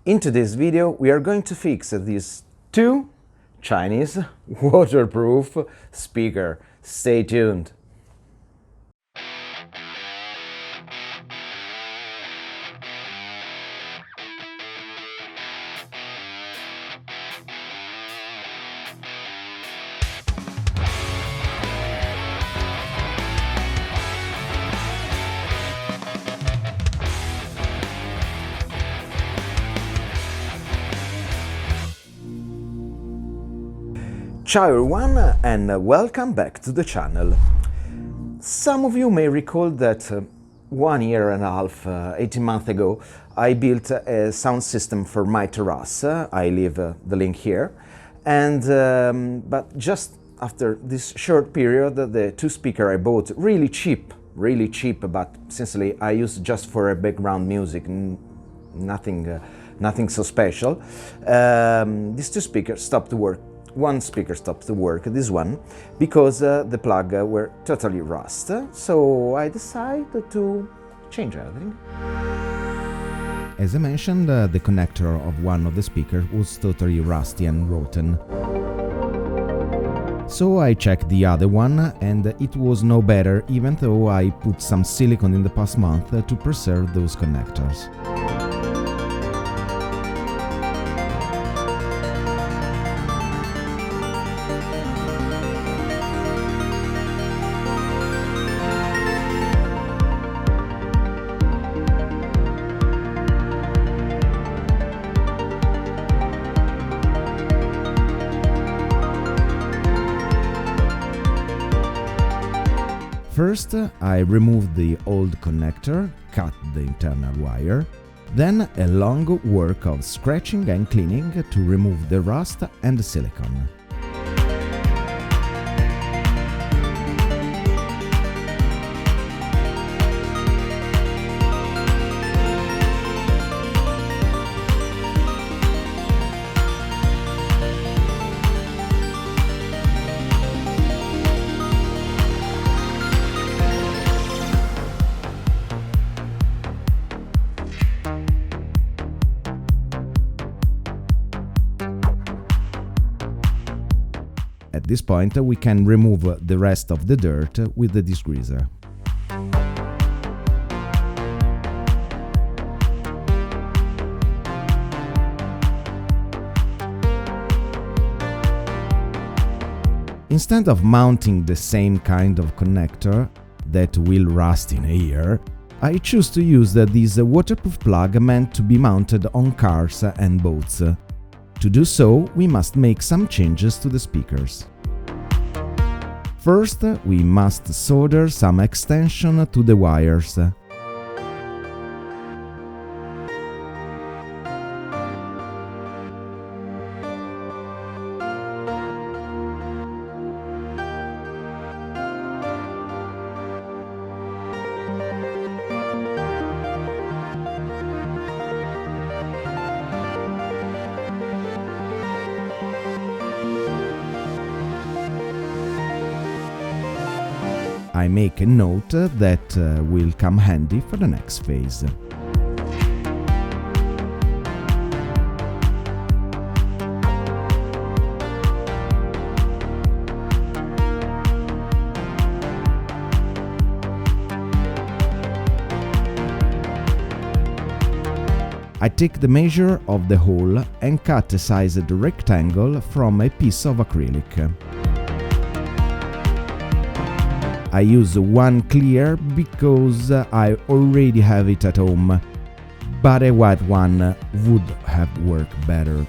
In today's video we are going to fix these two Chinese waterproof speaker. Stay tuned. Ciao everyone and welcome back to the channel. Some of you may recall that 1 year and a half, 18 months ago, I built a sound system for my terrace. I leave the link here. And but just after this short period, the two speakers I bought really cheap, but sincerely I use just for a background music, nothing so special. These two speakers stopped to work. One speaker stopped to work, this one, because the plug were totally rust. So I decided to change everything. As I mentioned, the connector of one of the speakers was totally rusty and rotten. So I checked the other one and it was no better, even though I put some silicone in the past month to preserve those connectors. First, I removed the old connector, cut the internal wire, then a long work of scratching and cleaning to remove the rust and the silicone. At this point, we can remove the rest of the dirt with the degreaser. Instead of mounting the same kind of connector that will rust in a year, I choose to use this waterproof plug meant to be mounted on cars and boats. To do so, we must make some changes to the speakers. First, we must solder some extension to the wires. I make a note that will come handy for the next phase. I take the measure of the hole and cut a sized rectangle from a piece of acrylic. I use one clear because I already have it at home, but a white one would have worked better.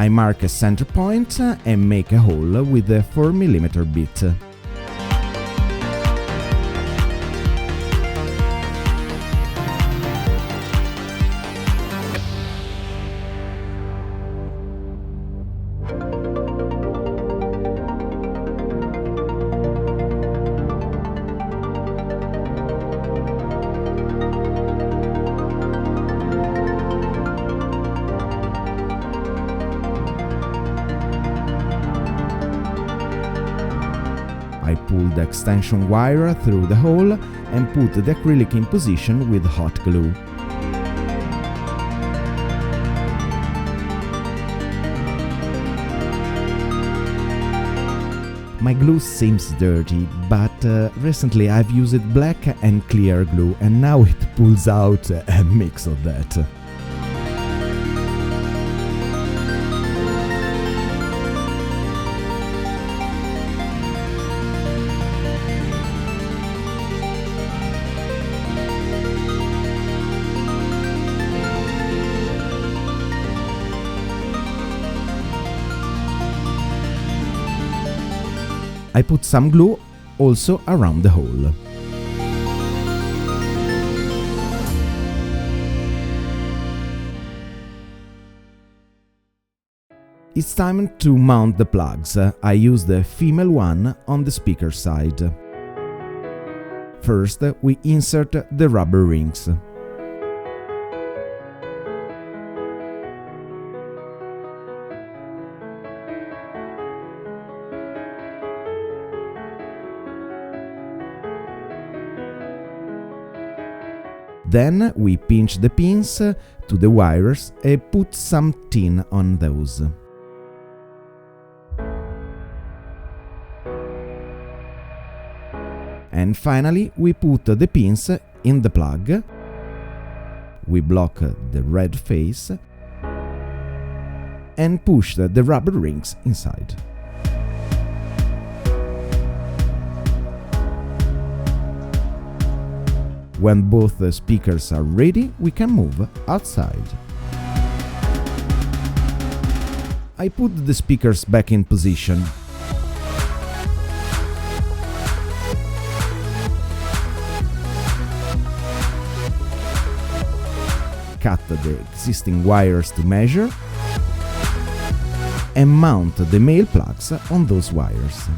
I mark a center point and make a hole with a 4 mm bit. I pull the extension wire through the hole and put the acrylic in position with hot glue. My glue seems dirty, but recently I've used black and clear glue and now it pulls out a mix of that. I put some glue also around the hole. It's time to mount the plugs. I use the female one on the speaker side. First, we insert the rubber rings. Then we pinch the pins to the wires and put some tin on those. And finally we put the pins in the plug. We block the red face and push the rubber rings inside. When both the speakers are ready, we can move outside. I put the speakers back in position. Cut the existing wires to measure and mount the male plugs on those wires.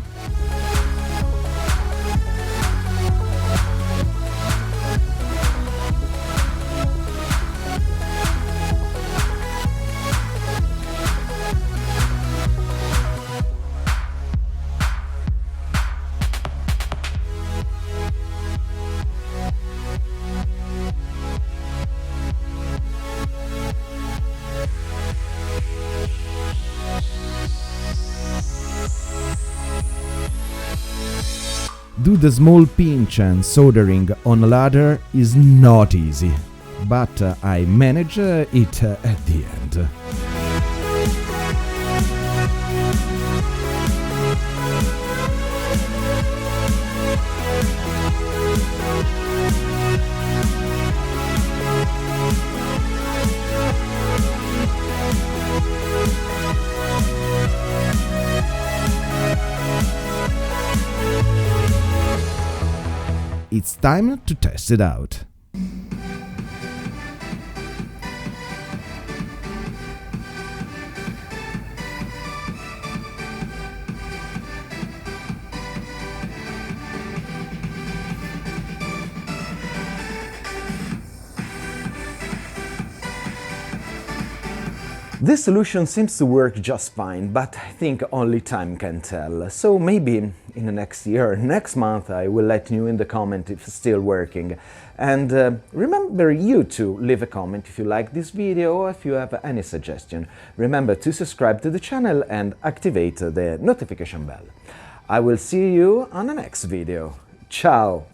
Do the small pinch and soldering on a ladder is not easy, but I manage it at the end. It's time to test it out. This solution seems to work just fine, but I think only time can tell. So maybe in the next year, next month, I will let you in the comment if it's still working. And remember you to leave a comment if you like this video or if you have any suggestion. Remember to subscribe to the channel and activate the notification bell. I will see you on the next video. Ciao!